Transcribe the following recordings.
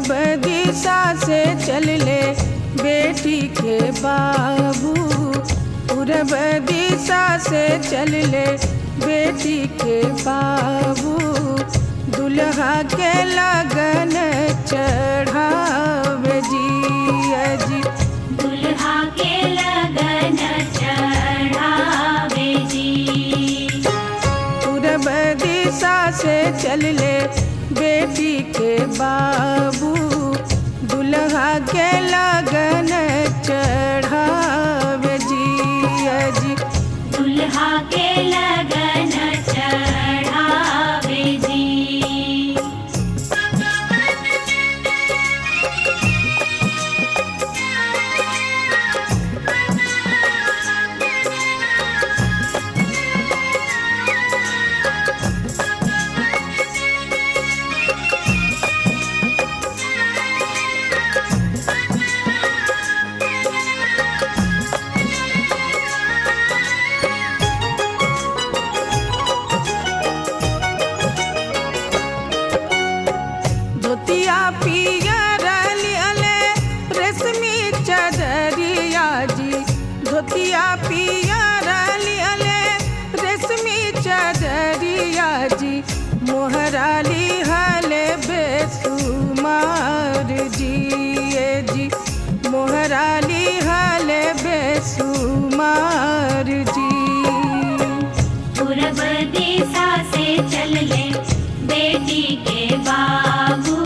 पूरब दिशा से चल ले बेटी के बाबू, पूरब दिशा से चल ले बेटी के बाबू, दुल्हा के लगन चढ़ावे जी अजी, दुल्हा के लगन चढ़ावे जी। पूरब दिशा से चल ले बेटी के बाबू, दुल्हा के लगन चढ़ावे जी अजी, दुल्हा के लगन चढ़ावे जी। धोतिया पियर लियले रेशमी चदरिया जी, धोतिया पियर लियले रेशमी चदरिया जी, मोहरा लिहले बेसुमार जी ए जी, मोहरा लिहले बेसुमार जी। पूरब दिशा से चल ले बेटी के बाबू,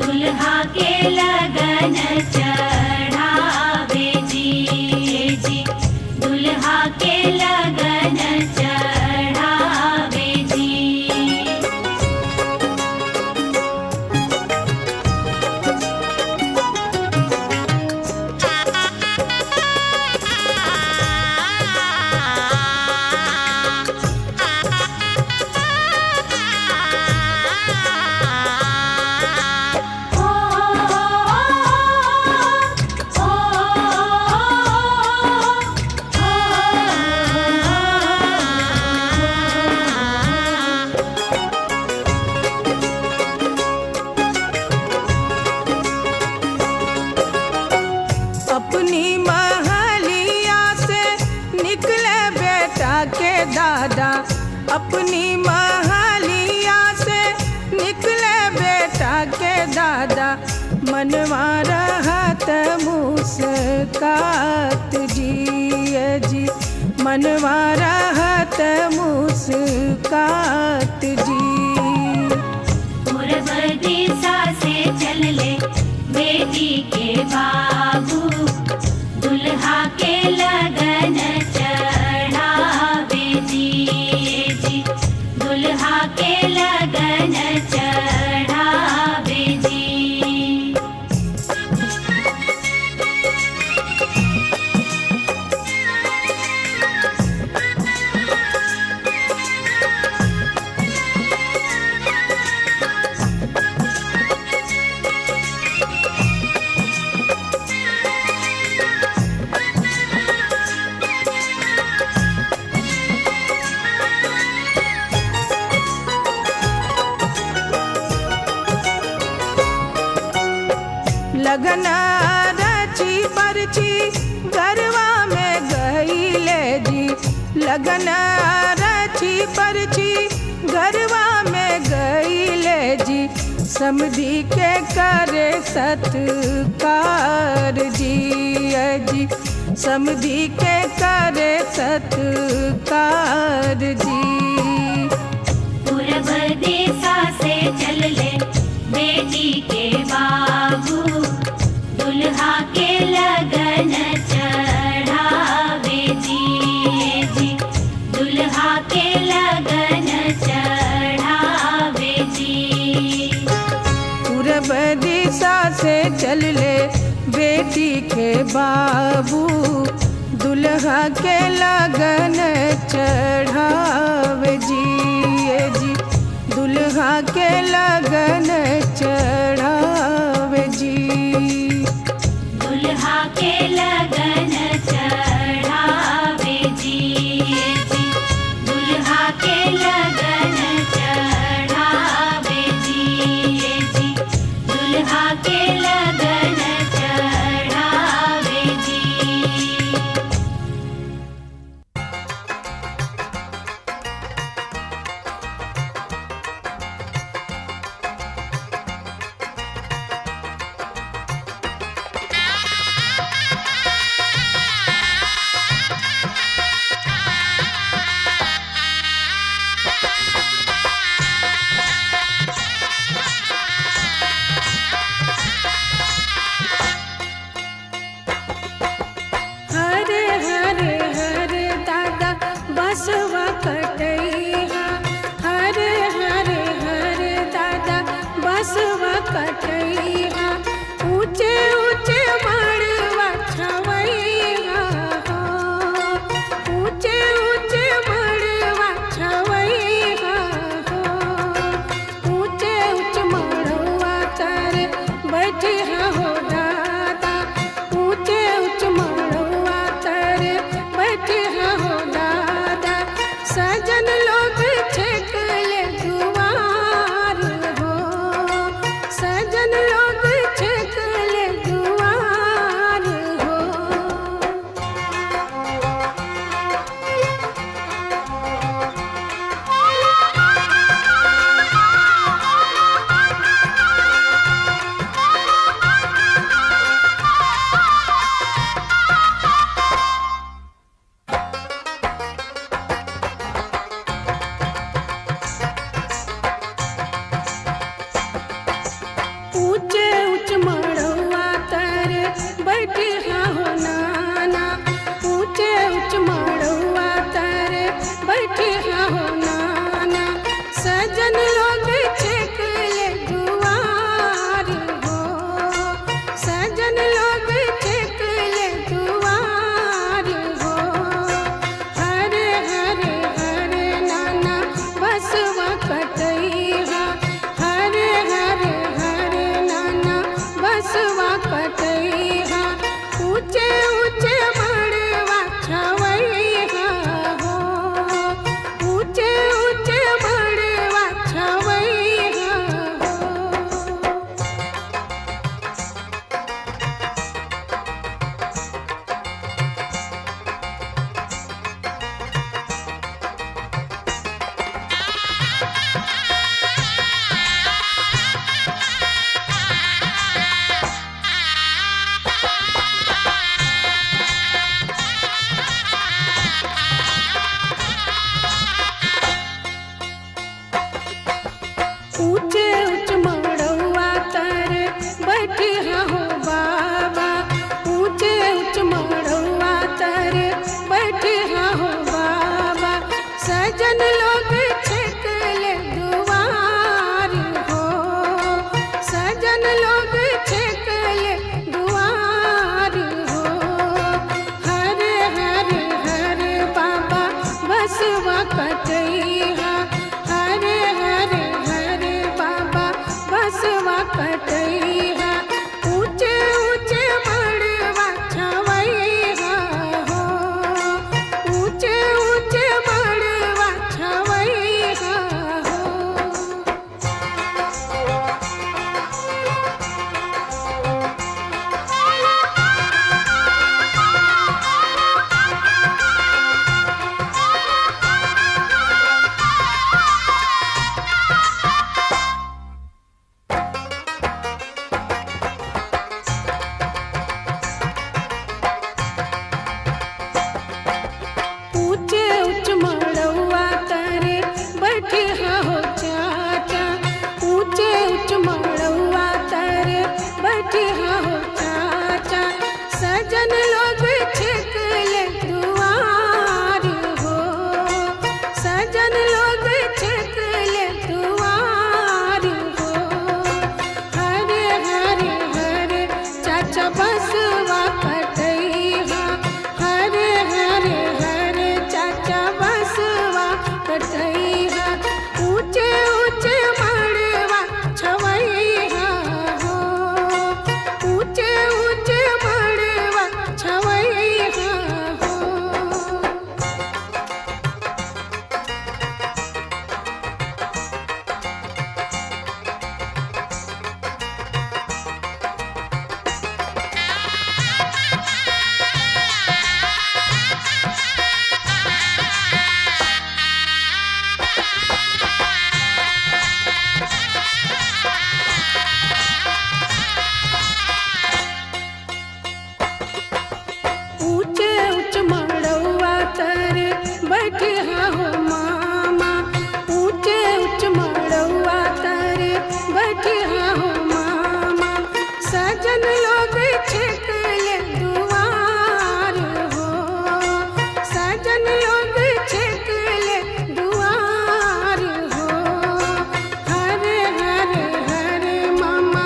दुल्हा के लगन चढ़ावे जी जी, दुल्हा के लगन चढ़ावे जी। अपनी महलिया से निकले बेटा के दादा, अपनी महलिया से निकले बेटा के दादा, मनवा रहत मुस्कात जी जी, मनवा रहत मुस्कात जी। पूरब दिशा से चल ले बेटी के बाबू, दुल्हा के लगन चढ़ावे जी जी, दुल्हा के लगन चढ़ावे जी। लगन रची परची गरवा में गईले जी, लगन रची परची गरवा में गईले जी, समधी के करे सत्कार जी अजी, समधी के करे सत्कार जी। पूरब दिशा से चल ले बेटी के बाबू, दुल्हा के लगन चढ़ावे जी जी, दुल्हा के लगन चढ़ावे जी। पूरब दिशा से चल ले बेटी के बाबू, दुल्हा के लगन चढ़ावे जी जी, दुल्हा के लगन चढ़ावे जी, दुल्हा के लगन चढ़ावे जी जी, दुल्हा के लगन चढ़ावे जी जी, दुल्हा कटैया ऊंचे ऊंचे मड़वा छवैया हो ऊंचे ऊंचे मड़वा छवैया हो ऊंचे ऊंचे मड़वा तर बैठे हो दादा ऊंचे ऊंचे मड़वा तर बैठे हो दादा सजन लोग छेकले दुआर हो सजन लोग छेकले दुआर हो ऊंचे ऊंचे मड़वा तर बैठे हो नाना ऊंचे ऊंचे मड़वा तर बैठे हो नाना सजन लोग छेकले दुआर हो सजन लोग छेकले दुआर हो हरे हरे हरे नाना बसवा कटैया हरे हरे हरे नाना बसवा कटैया ऊंचे ऊंचे मड़वा छवैया हो ऊंचे ऊंचे मड़वा छवैया हो ऊंचे ऊंचे मड़वा तर बैठे हो बाबा ऊंचे ऊंचे मड़वा तर बैठे हो बाबा सजन लोग छेकले दुआर हो सजन लोग छेकले दुआर हो हरे हरे हरे बाबा बसवा कटैया हरे हरे हरे बाबा बसवा कटैया ऊंचे ऊंचे मड़वा छवैया हो ऊंचे ऊंचे मड़वा छवैया हो ऊंचे ऊंचे मड़वा तर बैठे हो चाचा ऊंचे ऊंचे मड़वा तर बैठे हो चाचा सजन लोग छेकले दुआर हो सजन लोग छेकले दुआर हो हरे हरे हरे चाचा बसवा कटैया हरे हरे हरे चाचा बसवा कटैया ऊंचे ऊंचे मड़वा छवैया हो ऊंचे ऊंचे मड़वा छवैया हो ऊंचे ऊंचे मड़वा तर बैठे हो मामा ऊंचे ऊंचे मड़वा तर बैठे हो मामा सजन लोग छेकले दुआर हो सजन लोग छेकले दुआर हो हरे हरे हरे मामा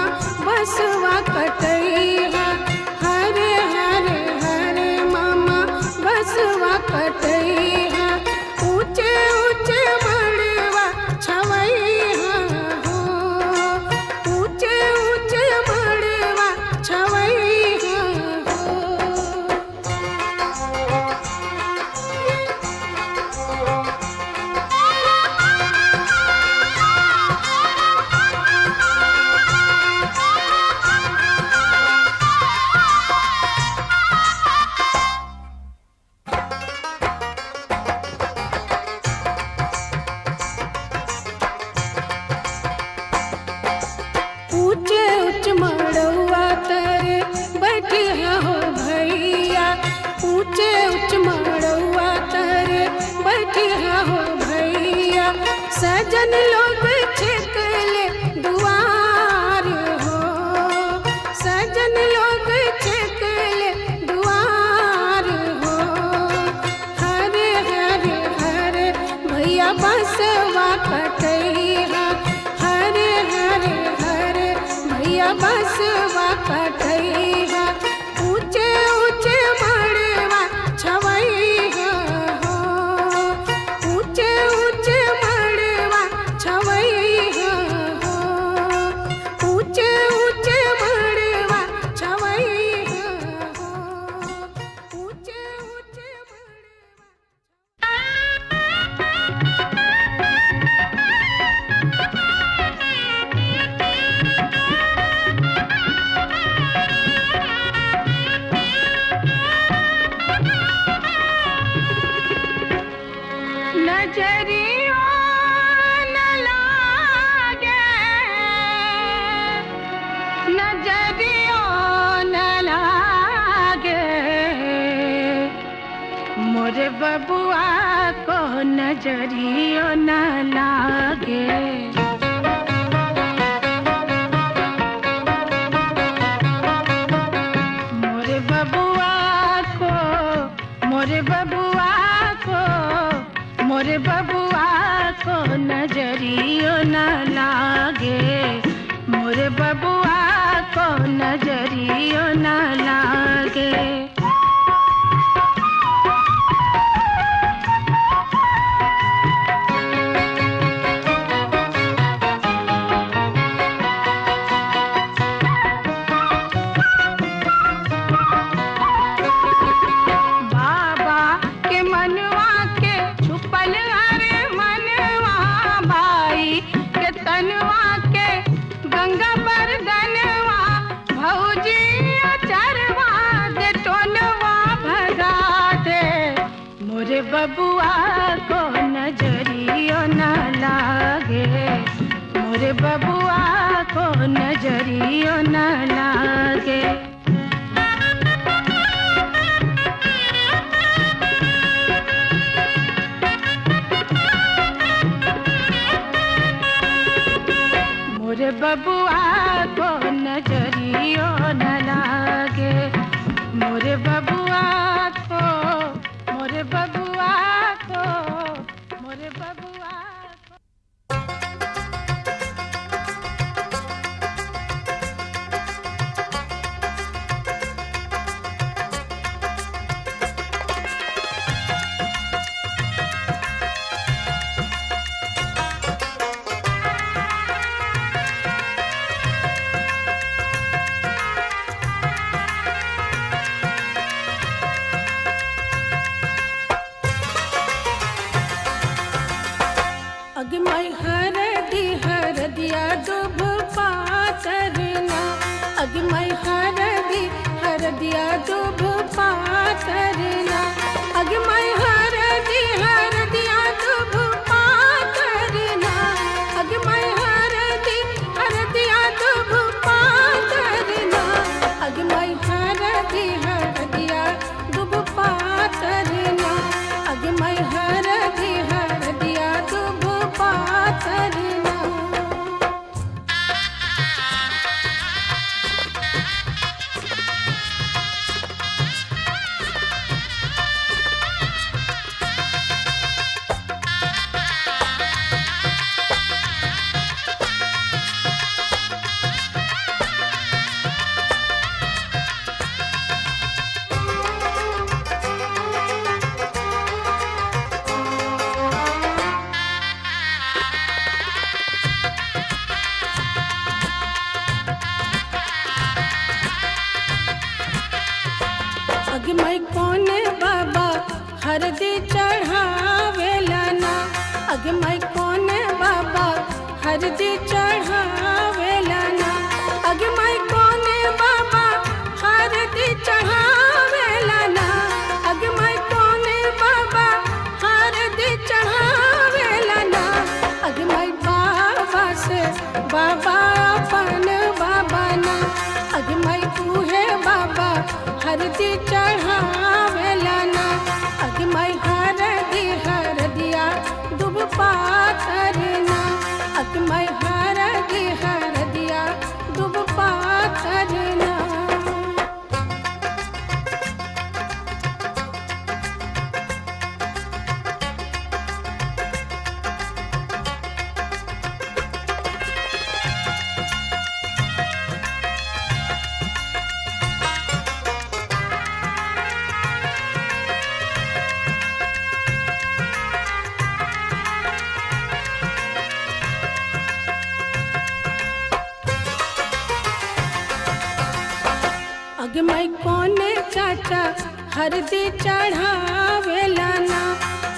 बसवा कटैया ऊंचे ऊंचे मड़वा छवैया हो ऊंचे ऊंचे मड़वा छवैया हो ऊंचे ऊंचे मड़वा छवैया हो ऊंचे ऊंचे नजरियों न लागे नजरियों न लागे मोरे बबुआ को नजरियों न लागे मोरे बबुआ को मोरे बबुआ को मोरे बबुआ को नजरियो न लागे मोरे बबुआ को नजरियो न लागे बाबा के मनवा के छुपल अरे मनवा भाई के तनवा के गंगा बरदनवा भौजी अचरवा दे टोनवा भगा दे मोरे बबुआ को नजरियो न लागे मोरे बबुआ को नजरियो न लागे मोरे बबुआ को नजरियो न लागे मोरे बबुआ को मोरे बबुआ को मोरे बबुआ को अग मैं हरदिया दुभ पातरना अग मैं हरदिया दुभ पातरना अग मैं हरदिया दुभ पातरना अग मैं हरदिया दुभ पातरना अग मैं हरदिया दुभ पातरना अग मैं हरदिया दुभ पातरना अग मैं कौन बाबा हरदी चढ़ावेला ना अग मैं कौन बाबा हरदी चढ़ावेला ना अग मैं कौन बाबा हरदी चढ़ावेला ना अग मैं कौन बाबा हरदी चढ़ावेला ना अग मैं बाबा से बाबा अपन बाबा ना अग मैं तूहे बाबा हरदी चढ़ावेला ना अग मैं हरदिया दुभ पातरना अग मैं हरदिया अगमई कोने चाचा हरदी चढ़ावेला ना,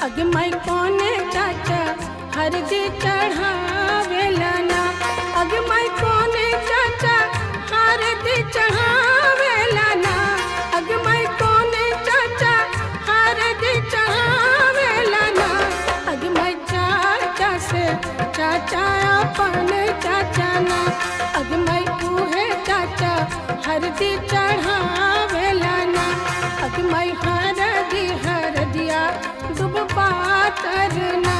अगमई कोने चाचा हरदी चढ़ावेला ना, अगमई कोने चाचा हरदी चढ़ावेला ना, अगमई कोने चाचा हरदी चढ़ावेला ना, अगमई चाचा से चाचा अपन चाचा ना, अगमई उहे चाचा हरदी चढ़ावेला ना, अगमई हरदिया दुब पातर ना,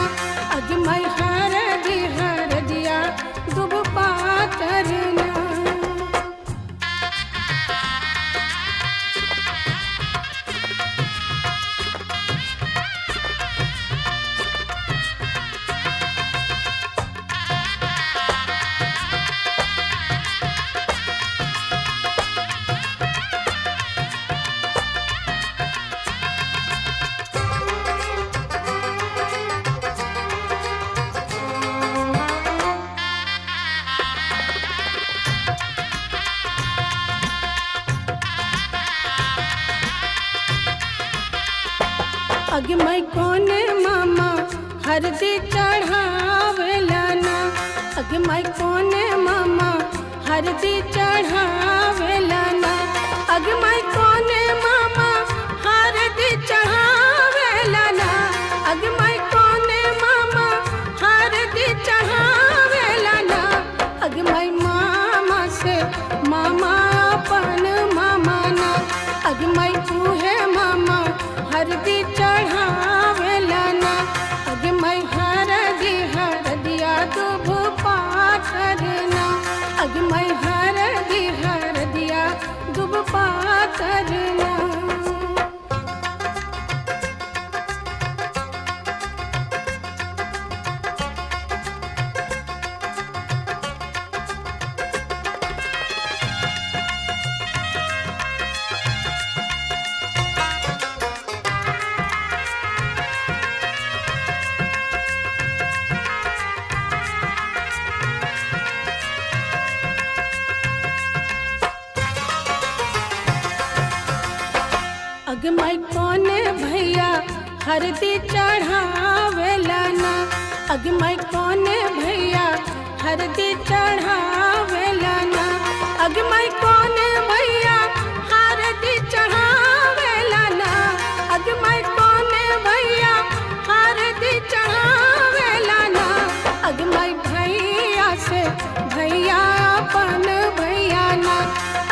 अगमई हरदिया दुब पातर ना। अगमई कोने मामा हरदी चढ़ावेला ना, अगमई कोने मामा हरदी चढ़ावेला ना, अगमई कोने मामा हरदी चढ़ावेला ना, अगमई कोने मामा हरदी चढ़ावेला ना, अगमई मामा से मामा अपन मामा ना, अगमई उहे मामा हरदी चढ़ावेला ना, अगमई हरदिया दुब पातर ना, अगमई हरदिया दुब पातर ना। अगमई कोने भैया हरदी चढ़ावेला ना, अगमई कोने भैया हरदी चढ़ावेला ना, अगमई कोने भैया हरदी चढ़ावेला ना, अगमई कोने भैया हरदी चढ़ावेला ना, अगमई भैया से भैया अपन भैया ना,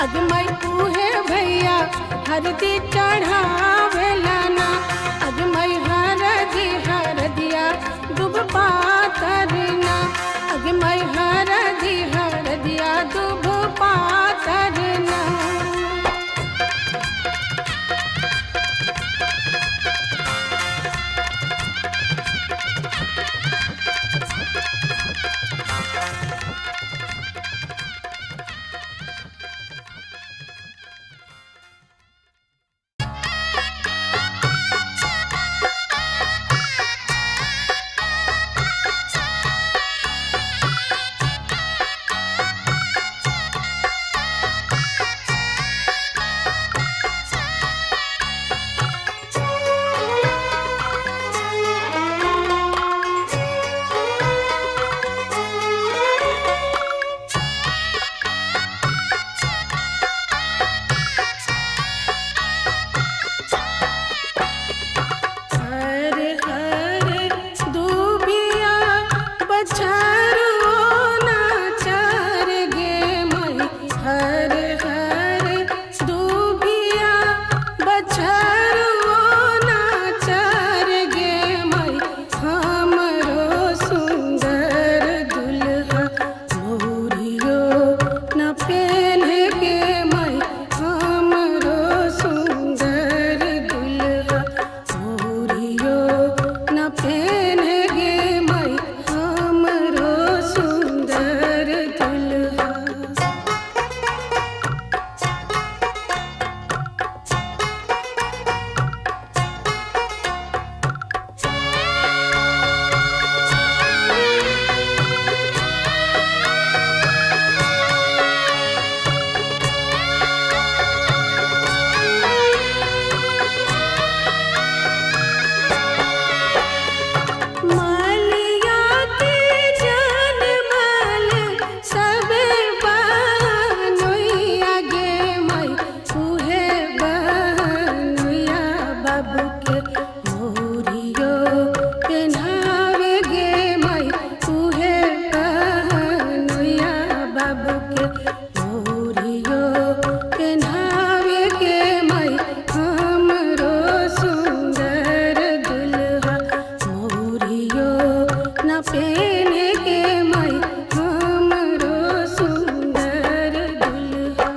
अगमई उहे भैया हरदी चढ़ावेला ना, अगमई हरदिया दुब पातर ना, अगमई हरदिया दुब पातर ना। मोरियो पहनावे के माई हमरो सुंदर दुल्हा मोरियो न पहने के माई हमरो सुंदर दुल्हा।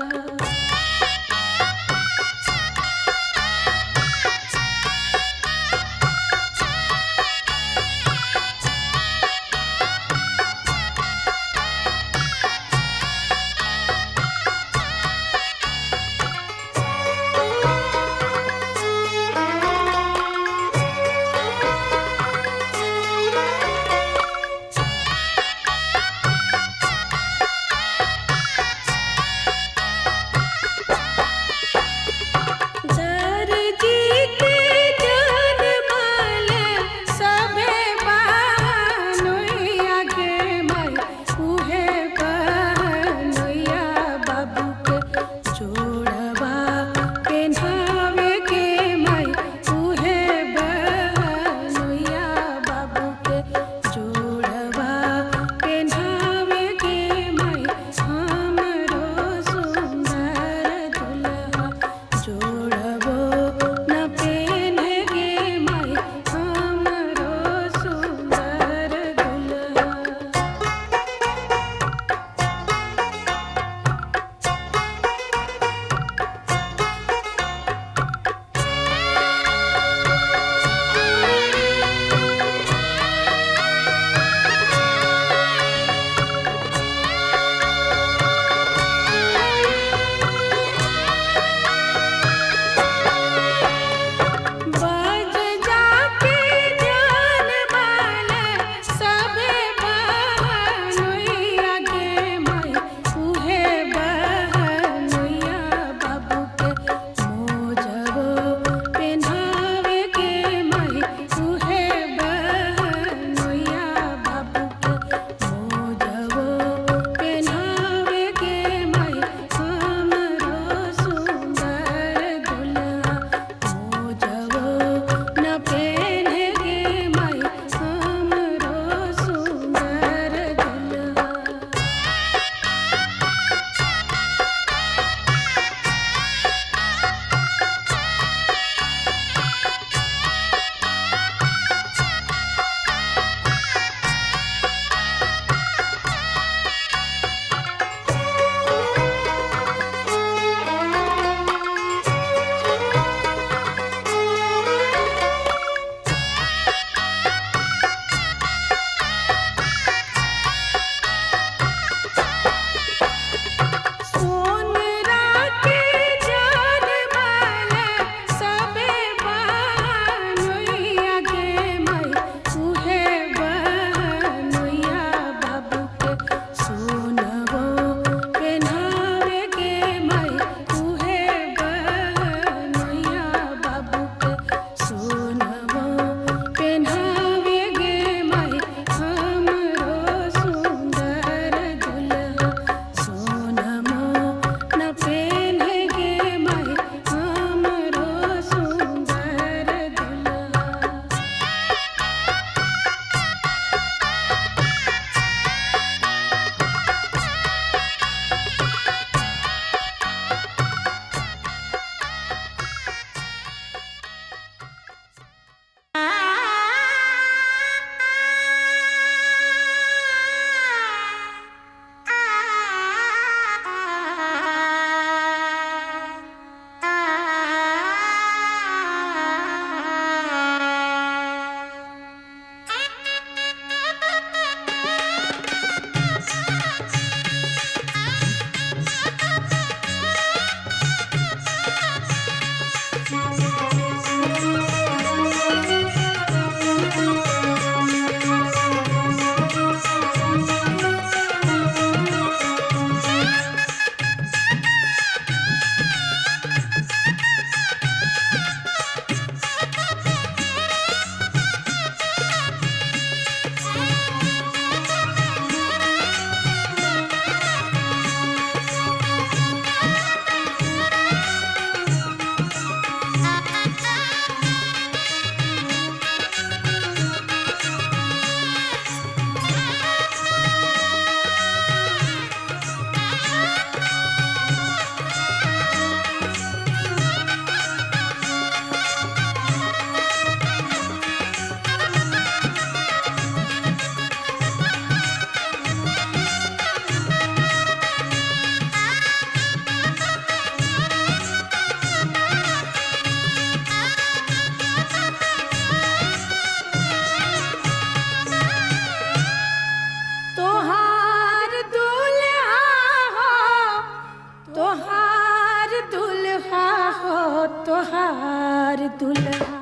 हो तोहार दुल्हा,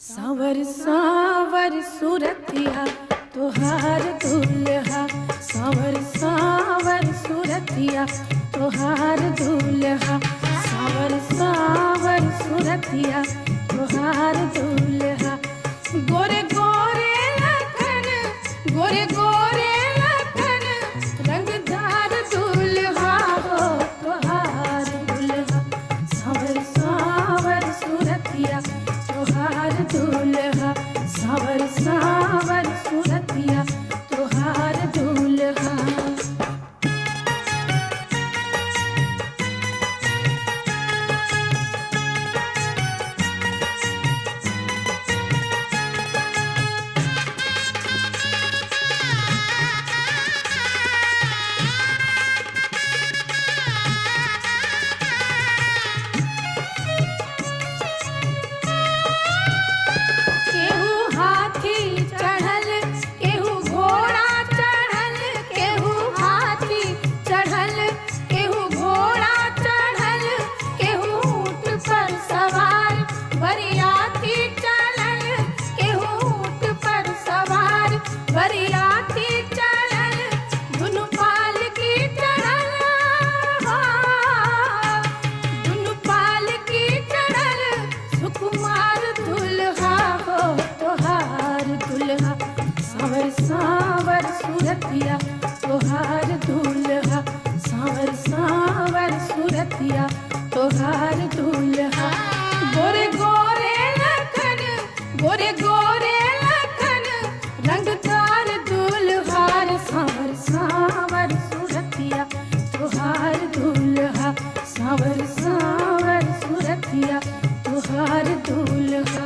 सावर सावर सूरतिया तोहार दुल्हा, सावर सावर सूरतिया तोहार दुल्हा, सावर सावर सूरतिया तोहार दुल्हा। गोरे गोरे लखन, गोरे गोरे लखन, रंगदार दुल्हा हो तोहार दुल्हा, सावर सावर सूरतिया तोहार दुल्हा, सावर सावर सूरतिया तोहार दुल्हा। सावर सावर सूरतिया तोहार दुल्हा, सावर सावर सूरतिया तोहार दुल्हा। गोरे गोरे लखन, गोरे गोरे लखन, रंगदार दुल्हार, सावर सावर सूरतिया तोहार दुल्हा, सावर सावर सूरतिया तोहार दुल्हा।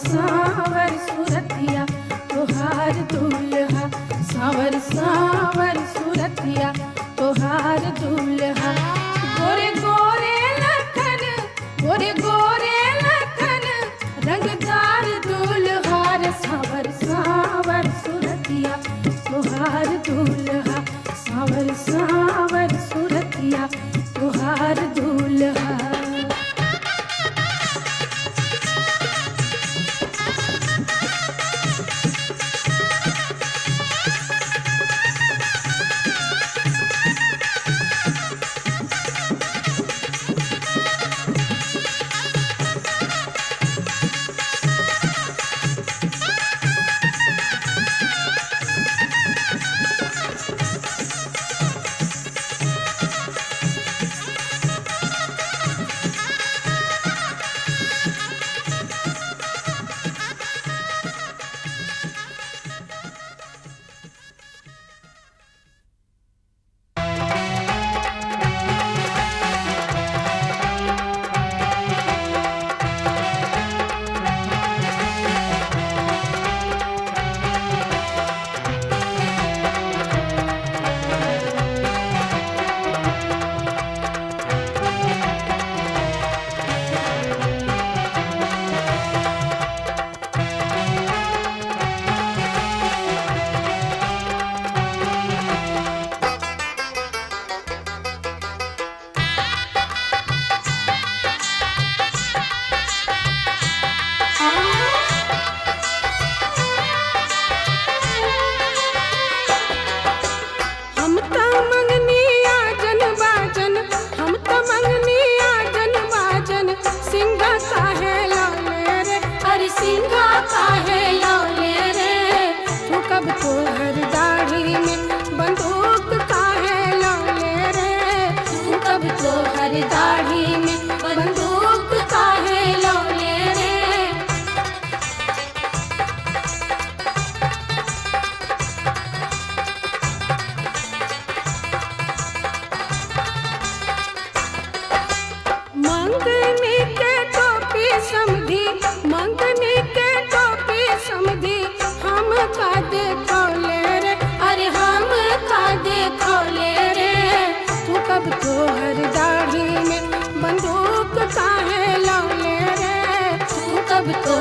सावर सूरतिया तोहार दुल्हा, सावर सावर सूरतिया तोहार दुल्हा। गोरे गोरे लखन, गोरे गोरे लखन, रंगदार दुल्हार, सावर सावर सूरतिया तोहार दुल्हा, सावर सावर सूरतिया तोहार दुल्हा।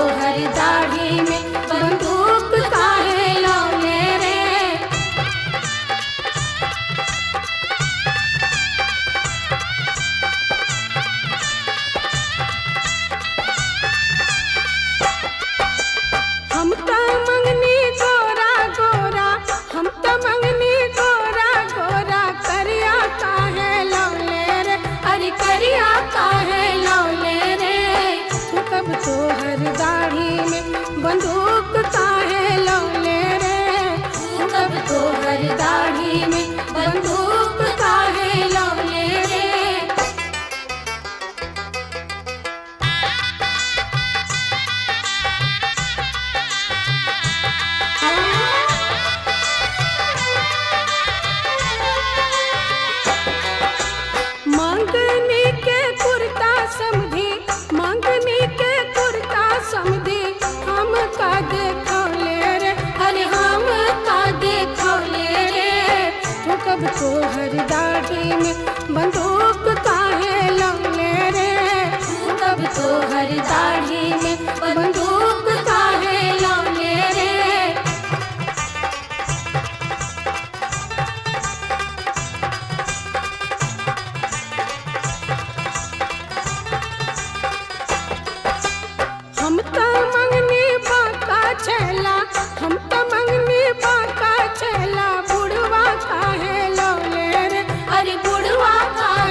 तोहर दाढ़ी में बंदूक काहे लौले रे। हम त मंगनी गोरा गोरा, हम त मंगनी गोरा गोरा, करिया काहे लौले रे, अरे करिया काहे लौले रे। कब तोहर दाढ़ी में बंदूक काहे लौले रे, कब तोहर दाढ़ी में बंदूक काहे लौले रे। मांगनी के कुर्ता समधी, मांगनी के कुर्ता समधी, हम का देखौले रे, अरे हम का देखौले रे। कब तोहर दाढ़ी में बंदूक काहे लौले रे, कब तोहर दाढ़ी में बंदूक काहे लौले रे। हम त मंगनी बाका छेला, हम त मंगनी बाका छेला, बुढ़वा काहे लौले रे, अरे बुढ़वा काहे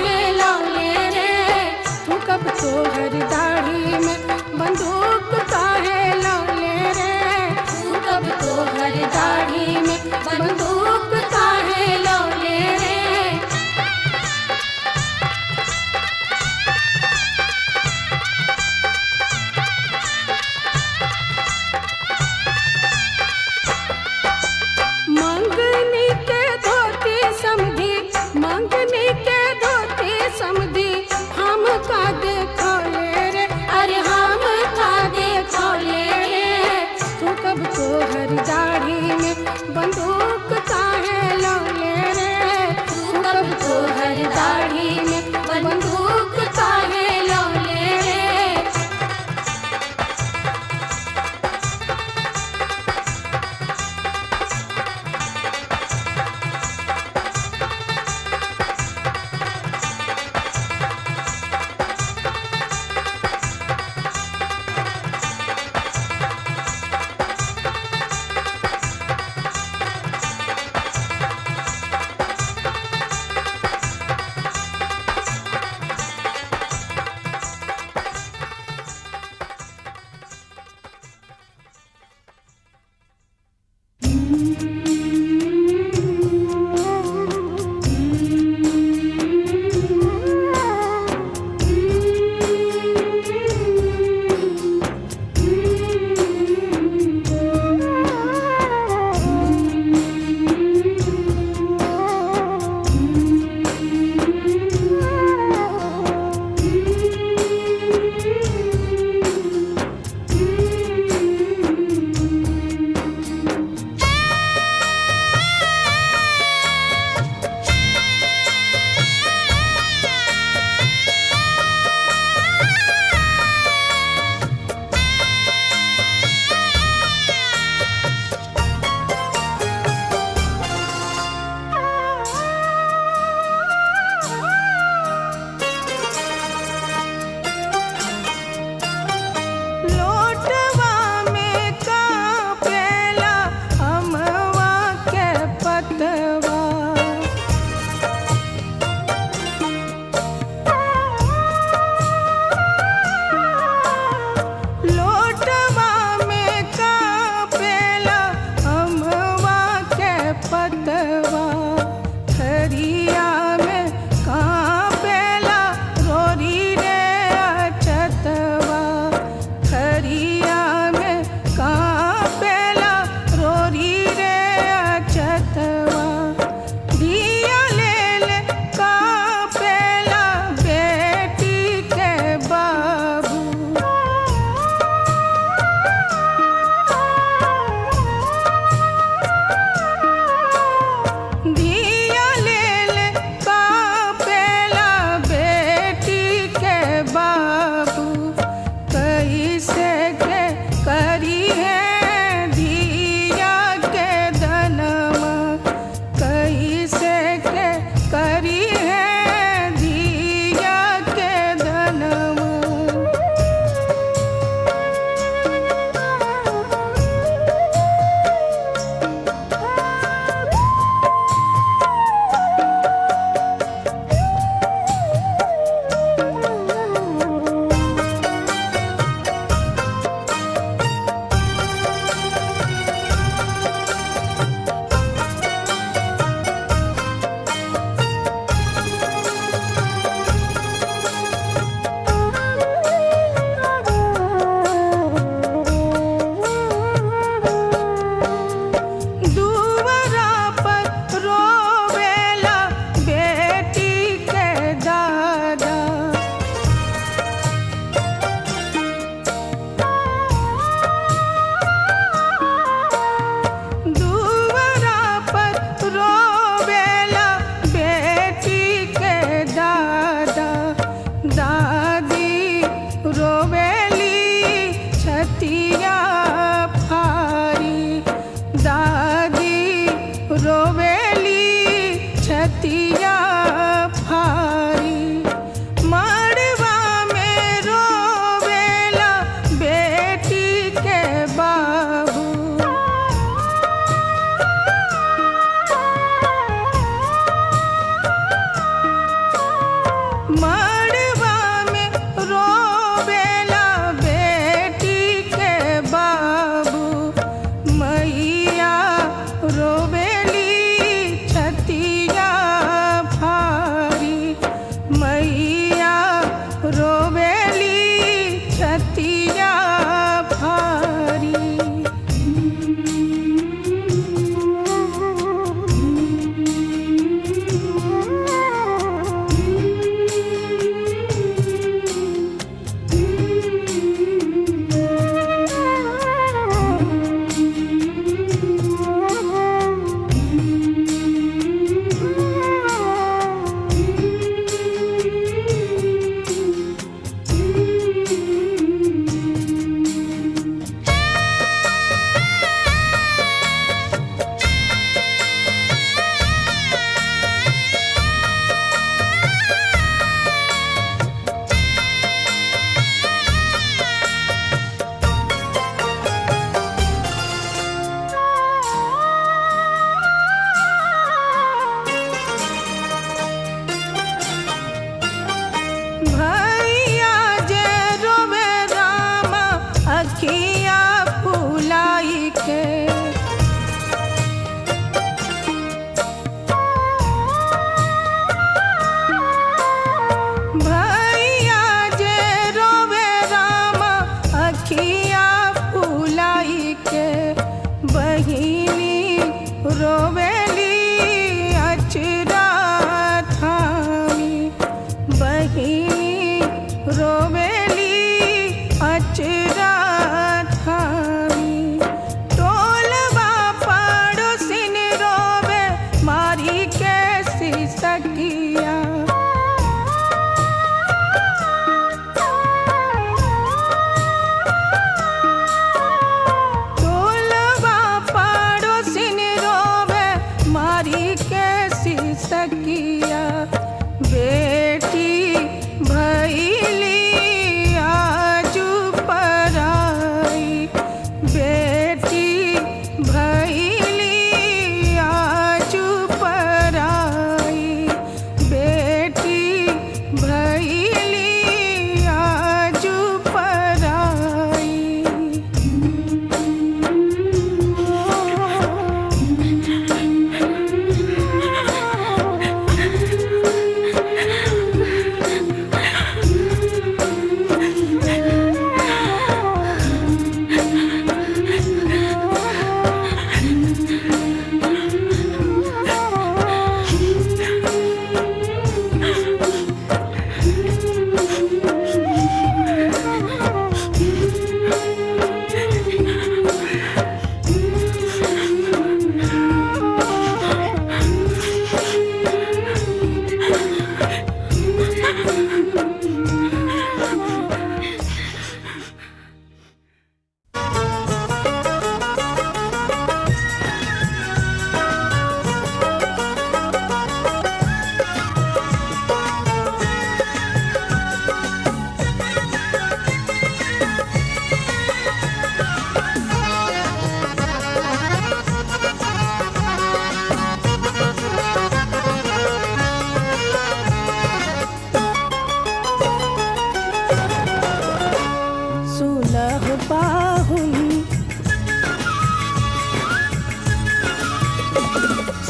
पाहुन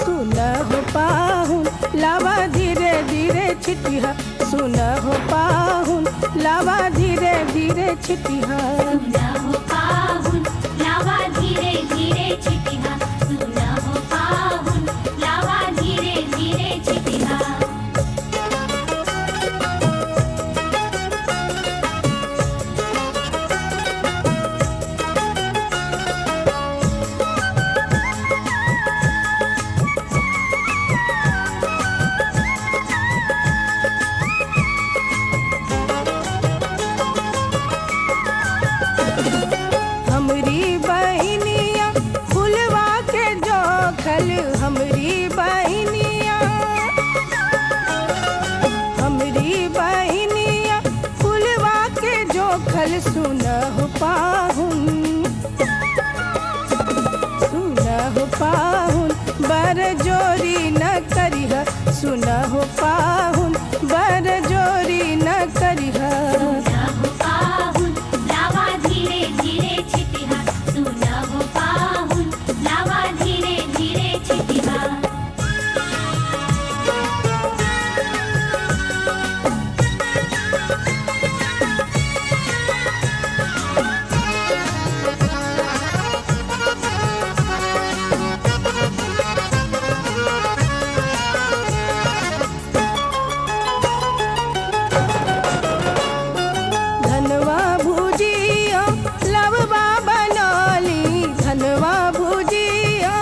सुना हो पाहुन लावा धीरे धीरे छिटिया सुना हो पाहुन लावा धीरे धीरे छिटिया सुना हो पाहुन लावा धीरे धीरे छिटिया सुना हो पाहुन लावा धीरे धीरे छिटिया हमरी बहनिया फुलवा के जोखल हमरी बहनिया फुलवा के जोखल सुनह पाहुन बर जोरी न करिह सुनह पाहुन बर जोरी न करिह सुना हो पाहुन लावा धीरे धीरे छिटिया सुना हो पाहुन लावा धीरे धीरे छिटिया धनवा भुजिया लवबा बनौली धनवा भुजिया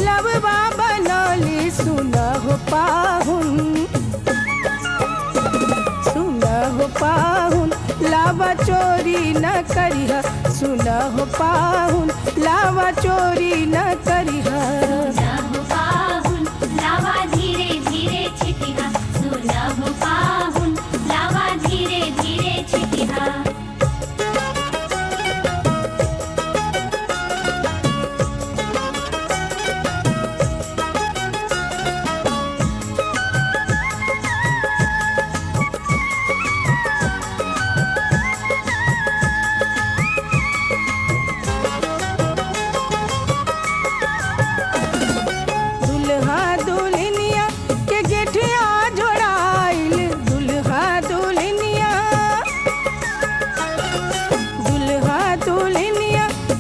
लवबा बनौली सुनह पाहुन लावा चोरी न करिह सुनह पाहुन लावा चोरी न करिह सुना हो पाहुन लावा धीरे धीरे छिटिया सुना हो पाहुन लावा धीरे धीरे छिटिया दुल्हा दुल्हनिया के गेठिया जोड़ाइल दुल्हा दुल्हनिया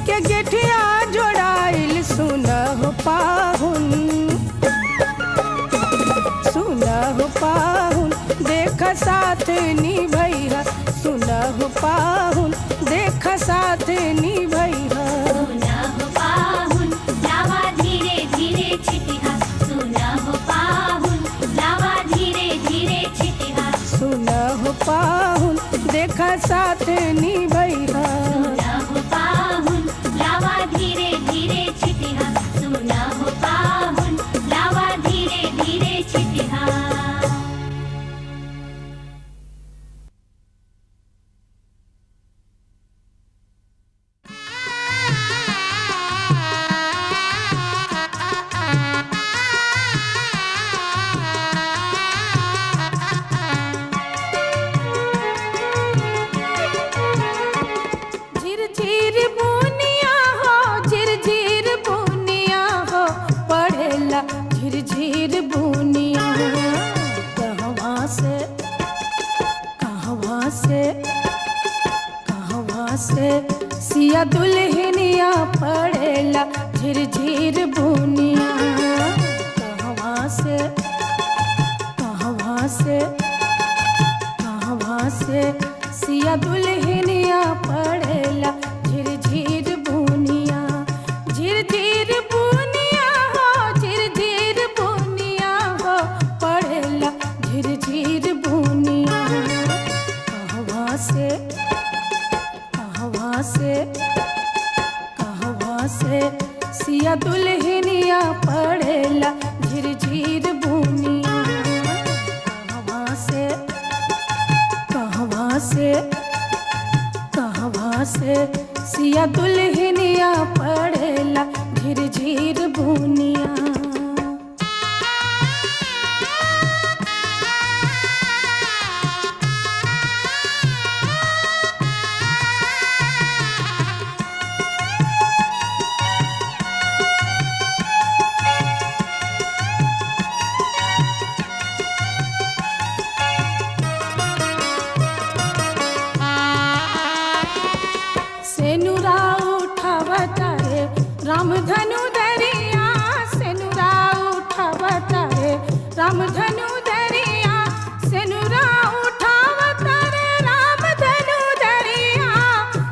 के गेठिया जोड़ाइल सुनह पाहुन देख साथ निभैया सुनह पाहुन देख साथ निभैया सुना हो पाहुन लावा धीरे धीरे छिटिया सुना हो पाहुन लावा धीरे धीरे छिटिया सुनह पाहुन देख साथ निभैया सुना हो पाहुन लावा धीरे धीरे छिटिया सुना हो पाहुन लावा धीरे धीरे छिटिया झिरझिर बुनिया हो पढ़ेला झिरझिर बुनिया कहवा से सिया दुल्हनिया पढ़ेला झिरझिर बुनिया कहवा से सिया दुल्हनिया पढ़ेला झिरझिर बुनिया झिरझिर बुनिया हो पढ़ेला झिरझिर बुनिया कहवा से सिया दुल्हनिया पढ़ेला झिरझिर बुनिया कहवा से सिया दुल्हनिया पढ़ेला झिरझिर बुनिया रामधनु दरिया सेनुरा उठावता रे रामधनु दरिया सेनुरा उठावता रे रामधनु दरिया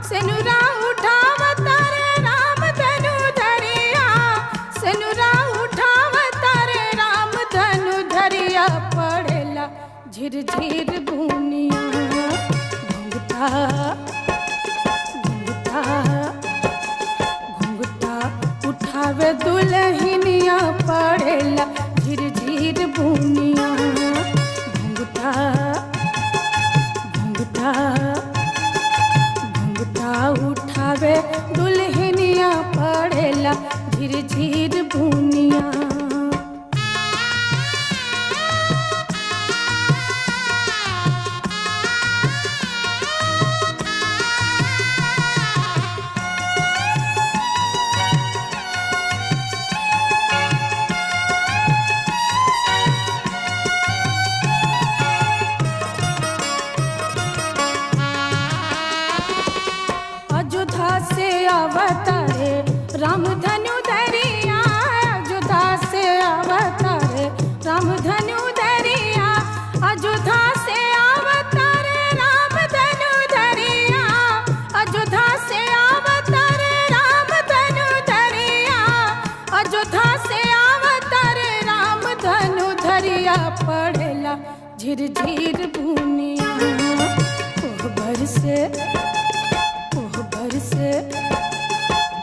सेनुरा उठावता रे रामधनु दरिया सेनुरा उठावता रे रामधनु दरिया पड़ेला झिर झिर बुनिया घुंघटा घुंघटा घुंघटा उठावे दुल्हनिया पड़ेला झिर झिर बुनिया घुंघटा घुंघटा घुंघटा उठावे दुल्हनिया पड़ेला झिर झिर बुनिया। अयोध्या से अवतारे रामधनु दरिया अयोध्या से अवतारे रामधनु दरिया अयोध्या से अवतारे रामधनु दरिया अयोध्या से अवतारे रामधनु दरिया अयोध्या से अवतारे रामधनु दरिया पड़ेला झिर झिर बुनिया कोहबर से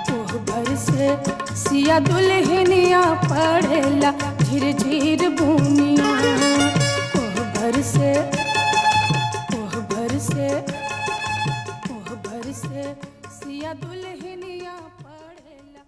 कोहबर से सिया दुल्हनिया पड़ेला झिर झिर बुनिया कोहबर से कोहबर से कोहबर से सिया दुल्हनिया पड़ेला।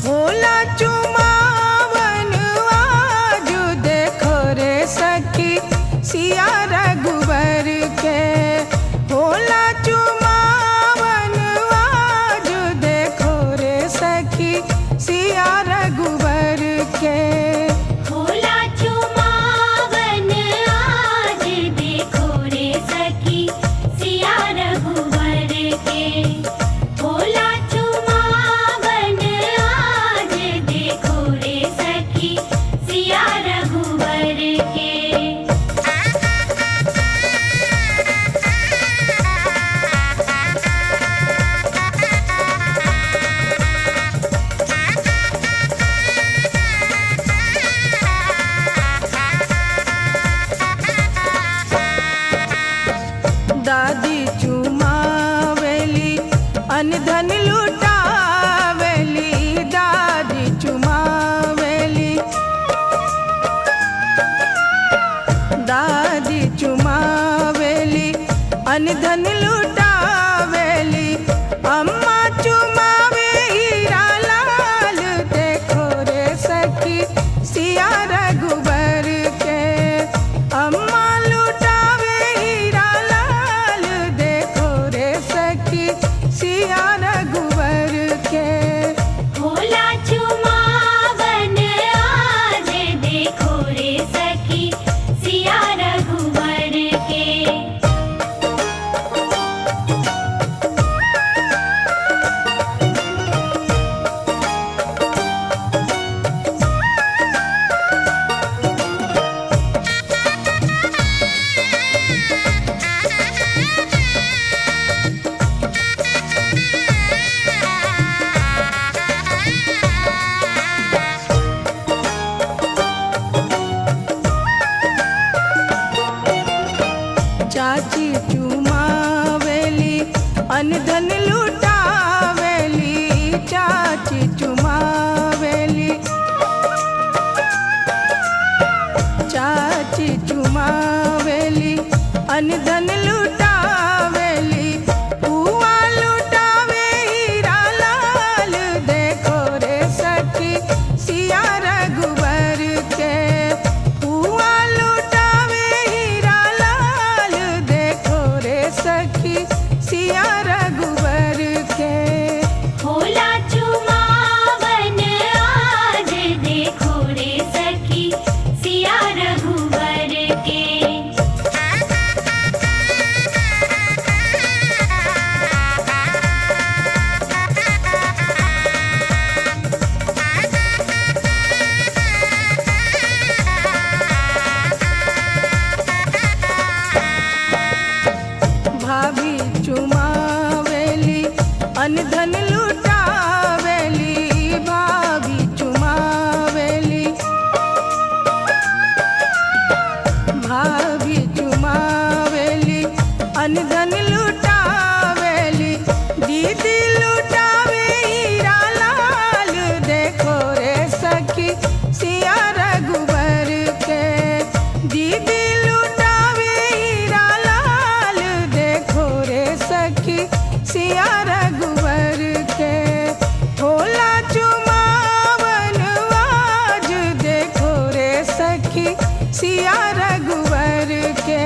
होला चुमावन आज देखो रे सखी सिया रघुवर के होला चुमावन आज देखो रे सखी सिया रघुवर के होला चुमावन आज देखो रे सखी सिया रघुवर के होला चुमावन आज देखो रे सखी सिया रघुवर के। दादी चुमावेली अनधन लुटावेली दादी चुमावेली दादी चुमावेली अनधन लुटावेली अम्मा चुमावे हीरा लाल देखो रे सखी सिया रघुबर के अम्मा लुटावे हीरा लाल देखो रे सखी सिया रघुबर के होला चुमावन आज देखो रे सखी सिया रघुवर के। चाची चुमावेली अनधन लुटावेली चाची चुमावेली चाची चुमावेली अनधन लुटावेली पुआ लुटावे हीरा लाल अन धन लुटावेली दीदी लुटावे हीरा लाल देखो रे सखी सिया रघुवर के दीदी लुटावे हीरा लाल देखो रे सखी सिया रघुवर के होला चुमावन आज देखो रे सखी सिया रघुवर के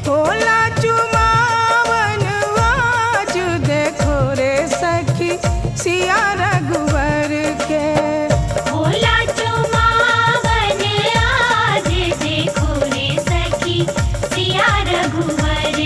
होला चुमावन आज देखो रे सखी सिया रघुवर के भोला चुमावन आज देखो रे सखी सिया रघुवर